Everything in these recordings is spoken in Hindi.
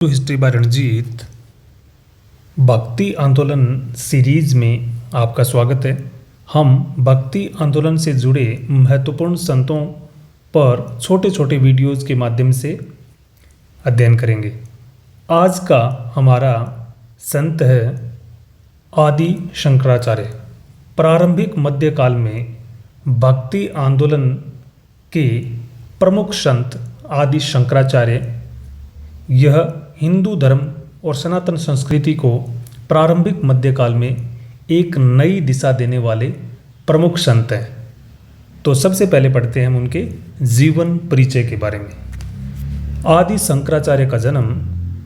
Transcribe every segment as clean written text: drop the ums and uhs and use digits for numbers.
हिस्ट्री बाय रणजीत भक्ति आंदोलन सीरीज में आपका स्वागत है। हम भक्ति आंदोलन से जुड़े महत्वपूर्ण संतों पर छोटे छोटे वीडियोज़ के माध्यम से अध्ययन करेंगे। आज का हमारा संत है आदि शंकराचार्य। प्रारंभिक मध्यकाल में भक्ति आंदोलन के प्रमुख संत आदि शंकराचार्य यह हिंदू धर्म और सनातन संस्कृति को प्रारंभिक मध्यकाल में एक नई दिशा देने वाले प्रमुख संत हैं। तो सबसे पहले पढ़ते हैं हम उनके जीवन परिचय के बारे में। आदि शंकराचार्य का जन्म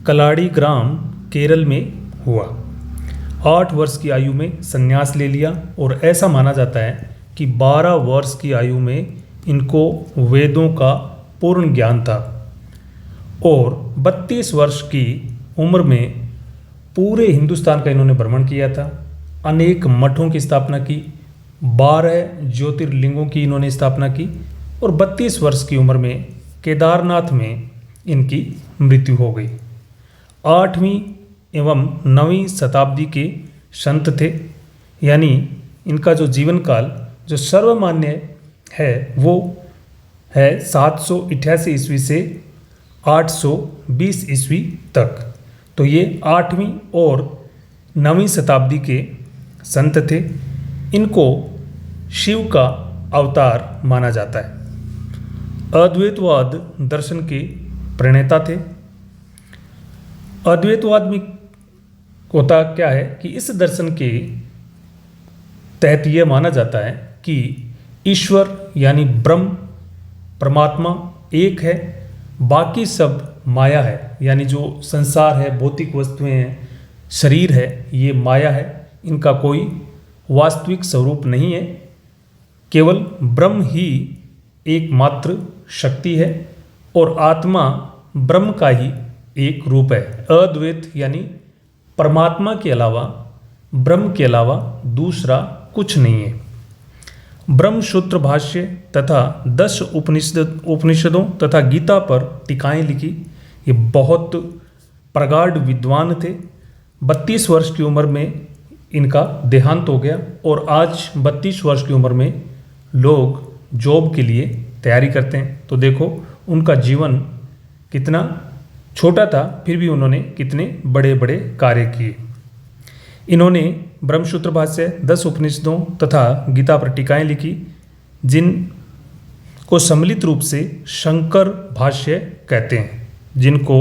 कलाड़ी ग्राम केरल में हुआ। 8 वर्ष की आयु में संन्यास ले लिया और ऐसा माना जाता है कि 12 वर्ष की आयु में इनको वेदों का पूर्ण ज्ञान था और 32 वर्ष की उम्र में पूरे हिंदुस्तान का इन्होंने भ्रमण किया था। अनेक मठों की स्थापना की, 12 ज्योतिर्लिंगों की इन्होंने स्थापना की और 32 वर्ष की उम्र में केदारनाथ में इनकी मृत्यु हो गई। 8वीं एवं 9वीं शताब्दी के संत थे, यानी इनका जो जीवन काल जो सर्वमान्य है वो है 788 ईस्वी से 820 ईस्वी तक। तो ये 8वीं और 9वीं शताब्दी के संत थे। इनको शिव का अवतार माना जाता है। अद्वैतवाद दर्शन के प्रणेता थे। अद्वैतवाद में होता क्या है कि इस दर्शन के तहत यह माना जाता है कि ईश्वर यानी ब्रह्म परमात्मा एक है, बाकी सब माया है, यानी जो संसार है, भौतिक वस्तुएं हैं, शरीर है, ये माया है, इनका कोई वास्तविक स्वरूप नहीं है। केवल ब्रह्म ही एकमात्र शक्ति है और आत्मा ब्रह्म का ही एक रूप है। अद्वैत यानी परमात्मा के अलावा, ब्रह्म के अलावा दूसरा कुछ नहीं है। ब्रह्मसूत्र भाष्य तथा 10 उपनिषदों तथा गीता पर टीकाएं लिखी। ये बहुत प्रगाढ़ विद्वान थे। 32 वर्ष की उम्र में इनका देहांत हो गया और आज 32 वर्ष की उम्र में लोग जॉब के लिए तैयारी करते हैं। तो देखो उनका जीवन कितना छोटा था, फिर भी उन्होंने कितने बड़े बड़े कार्य किए। इन्होंने ब्रह्मसूत्र भाष्य, 10 उपनिषदों तथा गीता पर टीकाएं लिखी, जिनको सम्मिलित रूप से शंकर भाष्य कहते हैं। जिनको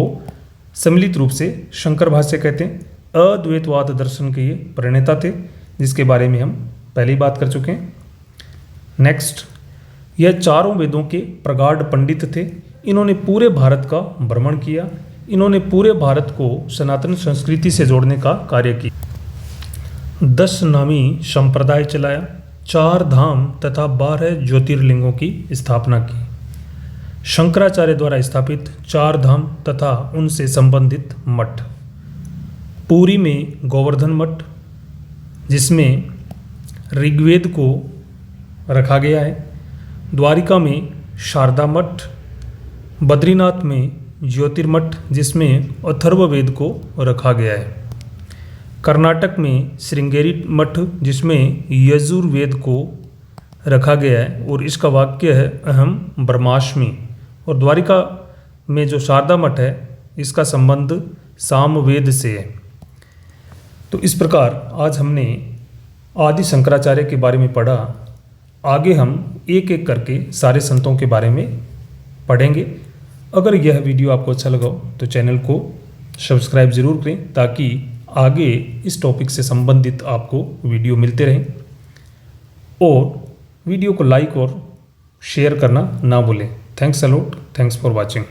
सम्मिलित रूप से शंकर भाष्य कहते हैं। अद्वैतवाद दर्शन के ये प्रणेता थे, जिसके बारे में हम पहले ही बात कर चुके हैं। नेक्स्ट, यह चारों वेदों के प्रगाढ़ पंडित थे। इन्होंने पूरे भारत का भ्रमण किया। इन्होंने पूरे भारत को सनातन संस्कृति से जोड़ने का कार्य किया। 10 नामी संप्रदाय चलाया, 4 धाम तथा 12 ज्योतिर्लिंगों की स्थापना की। शंकराचार्य द्वारा स्थापित 4 धाम तथा उनसे संबंधित मठ। पुरी में गोवर्धन मठ, जिसमें ऋग्वेद को रखा गया है। द्वारिका में शारदा मठ। बद्रीनाथ में ज्योतिर्मठ, जिसमें अथर्ववेद को रखा गया है। कर्नाटक में श्रृंगेरी मठ, जिसमें यजुर्वेद को रखा गया है और इसका वाक्य है अहम ब्रह्मास्मि। और द्वारिका में जो शारदा मठ है, इसका संबंध सामवेद से है। तो इस प्रकार आज हमने आदि शंकराचार्य के बारे में पढ़ा। आगे हम एक एक करके सारे संतों के बारे में पढ़ेंगे। अगर यह वीडियो आपको अच्छा लगा तो चैनल को सब्सक्राइब ज़रूर करें, ताकि आगे इस टॉपिक से संबंधित आपको वीडियो मिलते रहें। और वीडियो को लाइक और शेयर करना ना भूलें। Thanks a lot. Thanks for watching.